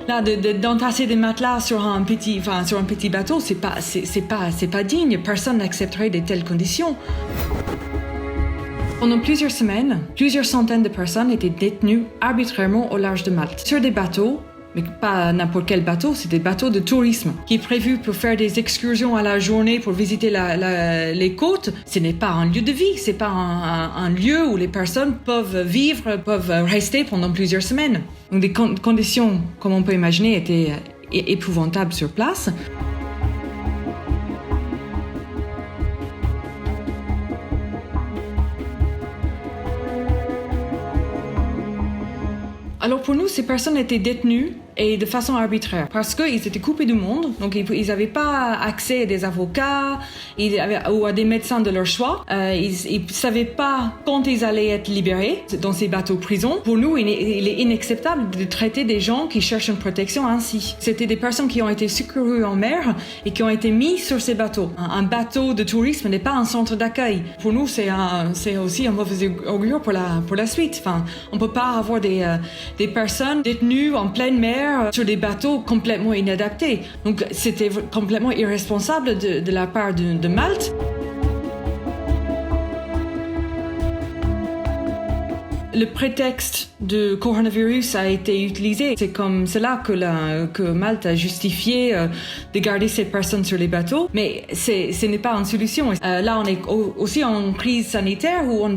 Là, d'entasser des matelas sur un petit bateau, c'est pas digne. Personne n'accepterait de telles conditions. Pendant plusieurs semaines, plusieurs centaines de personnes étaient détenues arbitrairement au large de Malte, sur des bateaux, mais pas n'importe quel bateau, c'est des bateaux de tourisme, qui est prévu pour faire des excursions à la journée pour visiter les côtes. Ce n'est pas un lieu de vie, c'est pas un lieu où les personnes peuvent vivre, peuvent rester pendant plusieurs semaines. Donc des conditions, comme on peut imaginer, étaient épouvantables sur place. Alors pour nous, ces personnes étaient détenues et de façon arbitraire parce qu'ils étaient coupés du monde, donc ils n'avaient pas accès à des avocats ou à des médecins de leur choix. Ils ne savaient pas quand ils allaient être libérés dans ces bateaux-prisons. Pour nous, il est inacceptable de traiter des gens qui cherchent une protection ainsi. C'était des personnes qui ont été secourues en mer et qui ont été mises sur ces bateaux. Un bateau de tourisme n'est pas un centre d'accueil. Pour nous, c'est aussi un mauvais augure pour la suite. Enfin, on ne peut pas avoir des personnes détenues en pleine mer sur des bateaux complètement inadaptés. Donc c'était complètement irresponsable de la part de Malte. Le prétexte de coronavirus a été utilisé. C'est comme cela que Malte a justifié de garder ces personnes sur les bateaux. Mais ce n'est pas une solution. Là, on est aussi en crise sanitaire où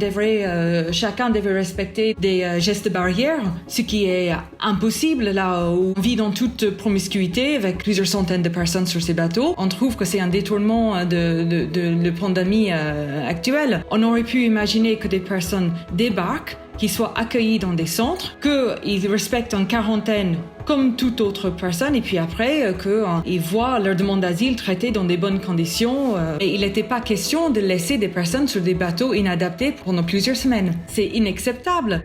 chacun devrait respecter des gestes barrières, ce qui est impossible là où on vit dans toute promiscuité avec plusieurs centaines de personnes sur ces bateaux. On trouve que c'est un détournement de la pandémie actuelle. On aurait pu imaginer que des personnes débarquent, qu'ils soient accueillis dans des centres, qu'ils respectent une quarantaine comme toute autre personne, et puis après qu'ils voient leur demande d'asile traitée dans des bonnes conditions. Et il n'était pas question de laisser des personnes sur des bateaux inadaptés pendant plusieurs semaines. C'est inacceptable.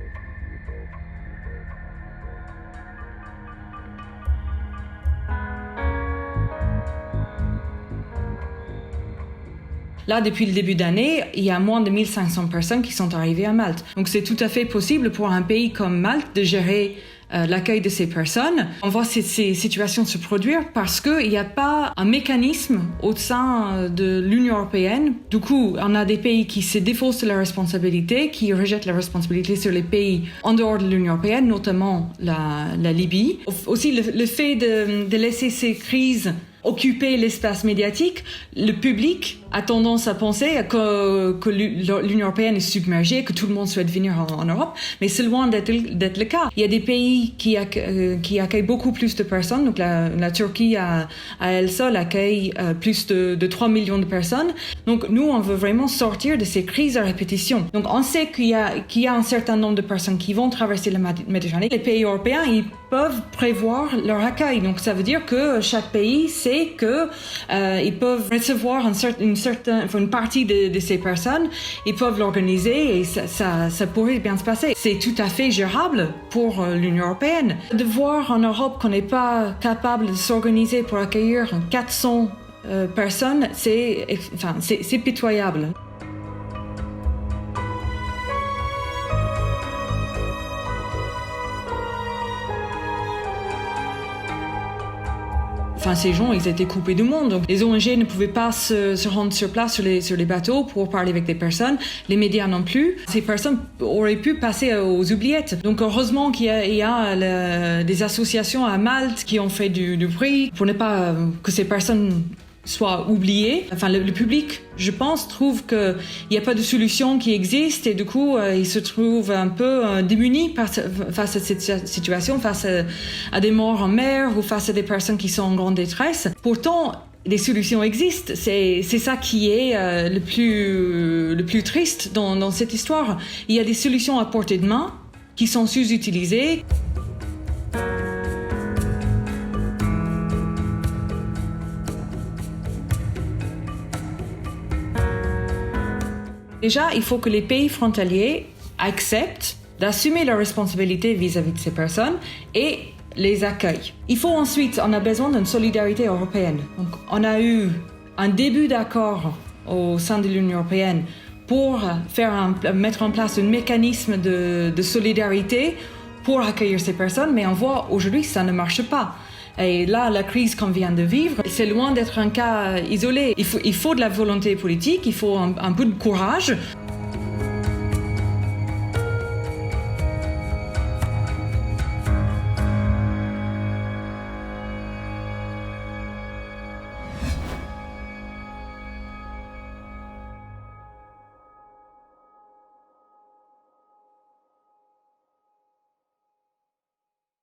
Là, depuis le début d'année, il y a moins de 1500 personnes qui sont arrivées à Malte. Donc c'est tout à fait possible pour un pays comme Malte de gérer l'accueil de ces personnes. On voit ces situations se produire parce qu'il n'y a pas un mécanisme au sein de l'Union européenne. Du coup, on a des pays qui se défaussent de la responsabilité, qui rejettent la responsabilité sur les pays en dehors de l'Union européenne, notamment la Libye. Aussi, le fait de laisser ces crises occuper l'espace médiatique, le public a tendance à penser que l'Union européenne est submergée, que tout le monde souhaite venir en Europe, mais c'est loin d'être le cas. Il y a des pays qui accueillent beaucoup plus de personnes, donc la Turquie à elle seule accueille plus de 3 millions de personnes. Donc nous, on veut vraiment sortir de ces crises à répétition. Donc on sait qu'il y a un certain nombre de personnes qui vont traverser la Méditerranée. Les pays européens, ils peuvent prévoir leur accueil. Donc ça veut dire que chaque pays sait qu'ils peuvent recevoir une partie de ces personnes, ils peuvent l'organiser et ça pourrait bien se passer. C'est tout à fait gérable pour l'Union européenne. De voir en Europe qu'on n'est pas capable de s'organiser pour accueillir 400 personnes, c'est pitoyable. Enfin, ces gens, ils étaient coupés du monde. Donc, les ONG ne pouvaient pas se rendre sur place sur les bateaux pour parler avec des personnes. Les médias non plus. Ces personnes auraient pu passer aux oubliettes. Donc, heureusement qu'il y a des associations à Malte qui ont fait du bruit pour ne pas que ces personnes soient oubliées. Enfin, le public, je pense, trouve qu'il n'y a pas de solution qui existe et du coup, il se trouve un peu démuni face à cette situation, face à des morts en mer ou face à des personnes qui sont en grande détresse. Pourtant, des solutions existent. C'est ça qui est le plus triste dans cette histoire. Il y a des solutions à portée de main qui sont sous-utilisées. Déjà, il faut que les pays frontaliers acceptent d'assumer leurs responsabilités vis-à-vis de ces personnes et les accueillent. On a besoin d'une solidarité européenne. Donc, on a eu un début d'accord au sein de l'Union européenne pour mettre en place un mécanisme de solidarité pour accueillir ces personnes, mais on voit aujourd'hui ça ne marche pas. Et là, la crise qu'on vient de vivre, c'est loin d'être un cas isolé. Il faut de la volonté politique, il faut un peu de courage.